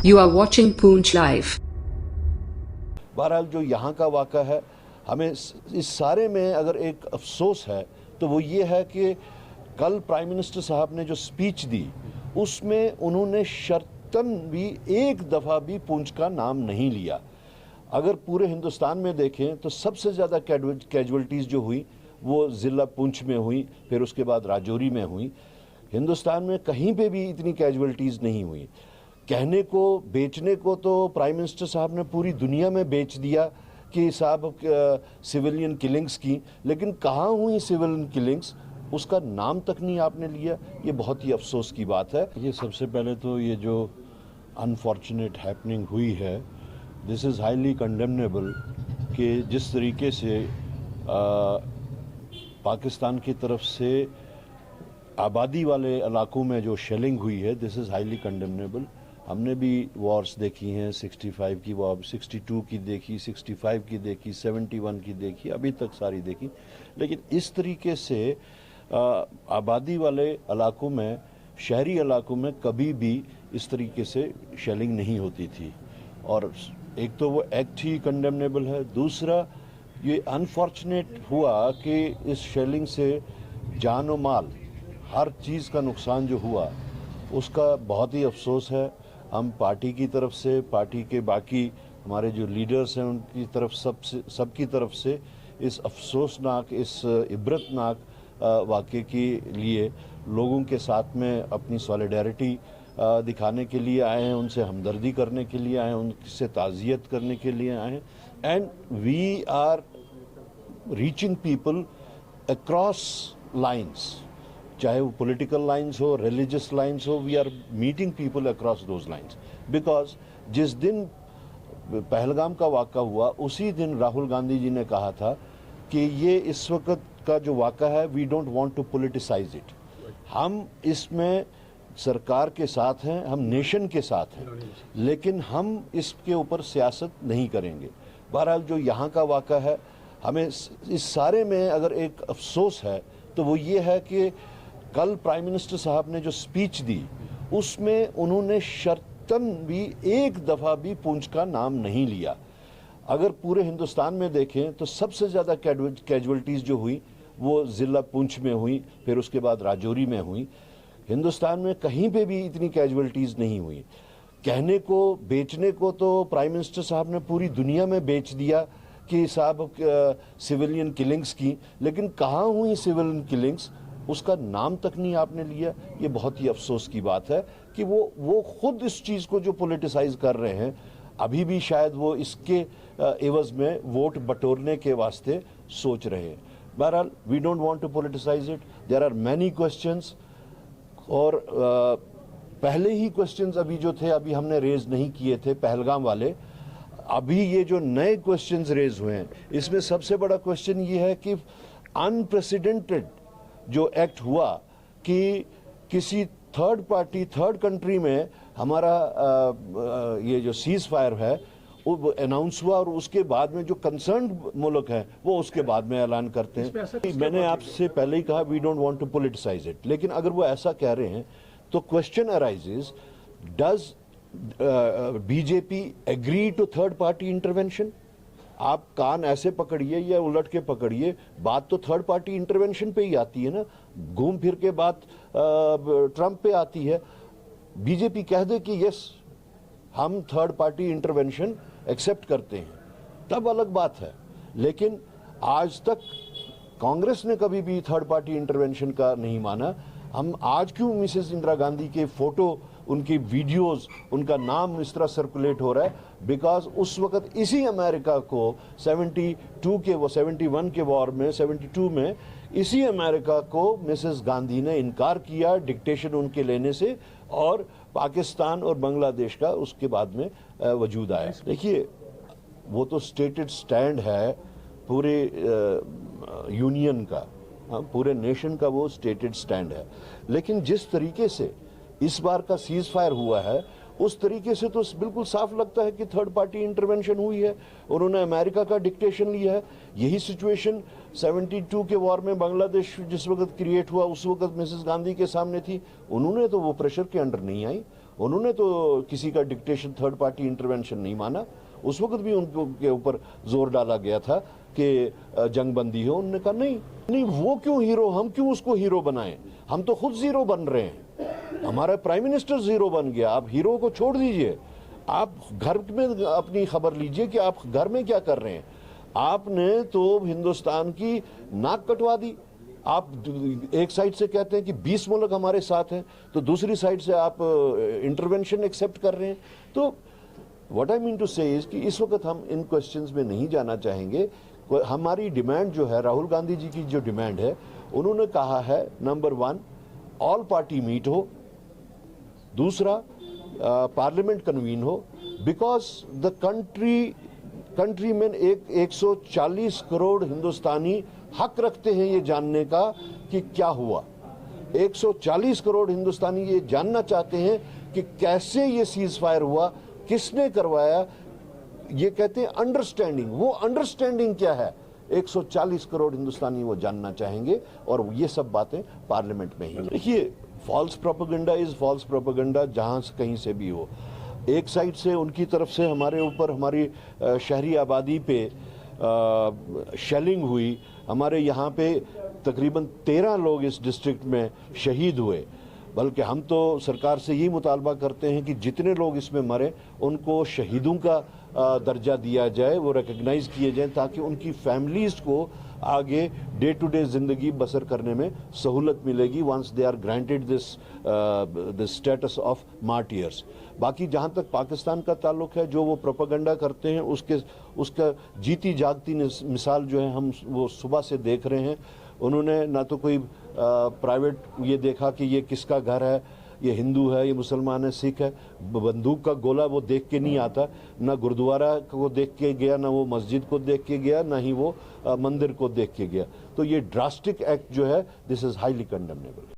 You are watching Poonch Live. बहरहाल जो यहाँ का वाक़ा है, हमें इस सारे में अगर एक अफसोस है तो वो ये है कि कल प्राइम मिनिस्टर साहब ने जो स्पीच दी उसमें उन्होंने शर्तन भी एक दफ़ा भी पूंछ का नाम नहीं लिया। अगर पूरे हिंदुस्तान में देखें तो सबसे ज़्यादा कैजुअल्टीज़ जो हुई वो ज़िला पूंछ में हुई, फिर उसके बाद राजौरी में हुई। हिंदुस्तान में कहीं पे भी इतनी कैजुअल्टीज़ नहीं हुई। कहने को बेचने को तो प्राइम मिनिस्टर साहब ने पूरी दुनिया में बेच दिया कि साहब सिविलियन किलिंग्स की, लेकिन कहाँ हुई सिविलियन किलिंग्स उसका नाम तक नहीं आपने लिया। ये बहुत ही अफसोस की बात है। ये सबसे पहले तो ये जो अनफॉर्चुनेट हैपनिंग हुई है, दिस इज़ हाईली कंडेमनेबल कि जिस तरीके से पाकिस्तान की तरफ से आबादी वाले इलाकों में जो शेलिंग हुई है, दिस इज़ हाईली कंडेमनेबल। हमने भी वॉर्स देखी हैं, 65 की वॉर, 62 की देखी, 65 की देखी, 71 की देखी, अभी तक सारी देखी। लेकिन इस तरीके से आबादी वाले इलाकों में, शहरी इलाकों में कभी भी इस तरीके से शेलिंग नहीं होती थी। और एक तो वो एक्ट ही कंडेमनेबल है, दूसरा ये अनफॉर्चुनेट हुआ कि इस शेलिंग से जान और माल हर चीज़ का नुकसान जो हुआ उसका बहुत ही अफसोस है। हम पार्टी की तरफ से, पार्टी के बाकी हमारे जो लीडर्स हैं उनकी तरफ सबकी तरफ से इस अफसोसनाक, इस इबरतनाक वाक़े के लिए लोगों के साथ में अपनी सॉलिडारिटी दिखाने के लिए आए हैं, उनसे हमदर्दी करने के लिए आए हैं, उनसे ताज़ियत करने के लिए आए हैं। And we are reaching people across lines, चाहे वो पॉलिटिकल लाइंस हो, रिलीजियस लाइंस हो, we are meeting people across those lines. Because जिस दिन पहलगाम का वाक़ा हुआ उसी दिन राहुल गांधी जी ने कहा था कि ये इस वक्त का जो वाक़ा है, we don't want to politicize it. हम इसमें सरकार के साथ हैं, हम नेशन के साथ हैं, लेकिन हम इसके ऊपर सियासत नहीं करेंगे। बहरहाल जो यहाँ का वाक़ा है, हमें इस सारे में अगर एक अफसोस है तो वो ये है कि कल प्राइम मिनिस्टर साहब ने जो स्पीच दी उसमें उन्होंने शर्तन भी एक दफ़ा भी पूंछ का नाम नहीं लिया। अगर पूरे हिंदुस्तान में देखें तो सबसे ज़्यादा कैजुअल्टीज़ जो हुई वो ज़िला पूंछ में हुई, फिर उसके बाद राजौरी में हुई। हिंदुस्तान में कहीं पे भी इतनी कैजुअल्टीज़ नहीं हुई। कहने को बेचने को तो प्राइम मिनिस्टर साहब ने पूरी दुनिया में बेच दिया कि साहब सिविलियन किलिंग्स की, लेकिन कहाँ हुई सिविलियन किलिंग्स उसका नाम तक नहीं आपने लिया। ये बहुत ही अफसोस की बात है कि वो खुद इस चीज़ को जो पॉलिटिसाइज कर रहे हैं, अभी भी शायद वो इसके एवज में वोट बटोरने के वास्ते सोच रहे हैं। बहरहाल we don't want to politicize it. There are many questions, और पहले ही क्वेश्चंस अभी जो थे अभी हमने रेज नहीं किए थे पहलगाम वाले। अभी ये जो नए क्वेश्चंस रेज हुए हैं इसमें सबसे बड़ा क्वेश्चन ये है कि अनप्रेसिडेंटेड जो एक्ट हुआ कि किसी थर्ड पार्टी, थर्ड कंट्री में हमारा ये जो सीज फायर है वो अनाउंस हुआ और उसके बाद में जो कंसर्न्ड मुल्क हैं वो उसके बाद में ऐलान करते हैं। मैंने आपसे पहले ही कहा we don't want to politicize it, लेकिन अगर वो ऐसा कह रहे हैं तो question arises, does BJP agree to third party intervention? आप कान ऐसे पकड़िए या उलट के पकड़िए, बात तो थर्ड पार्टी इंटरवेंशन पे ही आती है ना। घूम फिर के बात ट्रंप पे आती है। बीजेपी कह दे कि यस हम थर्ड पार्टी इंटरवेंशन एक्सेप्ट करते हैं, तब अलग बात है। लेकिन आज तक कांग्रेस ने कभी भी थर्ड पार्टी इंटरवेंशन का नहीं माना। हम आज क्यों मिसेस इंदिरा गांधी के फोटो, उनकी वीडियोस, उनका नाम इस तरह सर्कुलेट हो रहा है? बिकॉज उस वक्त इसी अमेरिका को 71 के वॉर में, 72 में इसी अमेरिका को मिसेस गांधी ने इनकार किया डिक्टेशन उनके लेने से, और पाकिस्तान और बांग्लादेश का उसके बाद में वजूद आया। देखिए वो तो स्टेटेड स्टैंड है पूरे यूनियन का, पूरे नेशन का वो स्टेटेड स्टैंड है। लेकिन जिस तरीके से इस बार का सीज फायर हुआ है उस तरीके से तो बिल्कुल साफ लगता है कि थर्ड पार्टी इंटरवेंशन हुई है, उन्होंने अमेरिका का डिक्टेशन लिया है। यही सिचुएशन 72 के वॉर में बांग्लादेश जिस वक्त क्रिएट हुआ उस वक्त मिसेस गांधी के सामने थी, उन्होंने तो वो प्रेशर के अंडर नहीं आई, उन्होंने तो किसी का डिक्टेशन, थर्ड पार्टी इंटरवेंशन नहीं माना। उस वक्त भी उनके ऊपर जोर डाला गया था कि जंगबंदी हो, उन्होंने कहा नहीं, वो क्यों हीरो, हम क्यों उसको हीरो बनाएं, हम तो खुद जीरो बन रहे हैं, हमारा प्राइम मिनिस्टर जीरो बन गया, आप हीरो को छोड़ दीजिए, आप घर में अपनी खबर लीजिए कि आप घर में क्या कर रहे हैं। आपने तो हिंदुस्तान की नाक कटवा दी। आप एक साइड से कहते हैं कि 20 मुल्क हमारे साथ हैं, तो दूसरी साइड से आप इंटरवेंशन एक्सेप्ट कर रहे हैं। तो व्हाट आई मीन टू से इज कि इस वक्त हम इन क्वेश्चंस में नहीं जाना चाहेंगे। हमारी डिमांड जो है, राहुल गांधी जी की जो डिमांड है, उन्होंने कहा है नंबर 1 ऑल पार्टी मीट हो, दूसरा पार्लियामेंट कन्वीन हो, बिकॉज द कंट्री में 140 करोड़ हिंदुस्तानी हक रखते हैं ये जानने का कि क्या हुआ। 140 करोड़ हिंदुस्तानी ये जानना चाहते हैं कि कैसे ये सीज फायर हुआ, किसने करवाया। ये कहते हैं अंडरस्टैंडिंग, वो अंडरस्टैंडिंग क्या है 140 करोड़ हिंदुस्तानी वो जानना चाहेंगे, और ये सब बातें पार्लियामेंट में ही। देखिए, false propaganda is false propaganda, जहां से कहीं से भी हो। एक साइड से उनकी तरफ से हमारे ऊपर, हमारी शहरी आबादी पे शेलिंग हुई, हमारे यहाँ पे तकरीबन 13 लोग इस डिस्ट्रिक्ट में शहीद हुए। बल्कि हम तो सरकार से यही मुतालबा करते हैं कि जितने लोग इसमें मरे उनको शहीदों का दर्जा दिया जाए, वो रिकग्नाइज किए जाएं, ताकि उनकी फैमिलीज को आगे डे टू डे जिंदगी बसर करने में सहूलत मिलेगी once they are granted this status of martyrs. बाकी जहां तक पाकिस्तान का ताल्लुक है, जो वो प्रोपेगेंडा करते हैं उसका जीती जागती मिसाल जो है हम वो सुबह से देख रहे हैं। उन्होंने ना तो कोई प्राइवेट ये देखा कि ये किसका घर है, ये हिंदू है, ये मुसलमान है, सिख है। बंदूक का गोला वो देख के नहीं आता, ना गुरुद्वारा को देख के गया, ना वो मस्जिद को देख के गया, ना ही वो मंदिर को देख के गया। तो ये ड्रास्टिक एक्ट जो है, दिस इज हाईली कंडेमनेबल।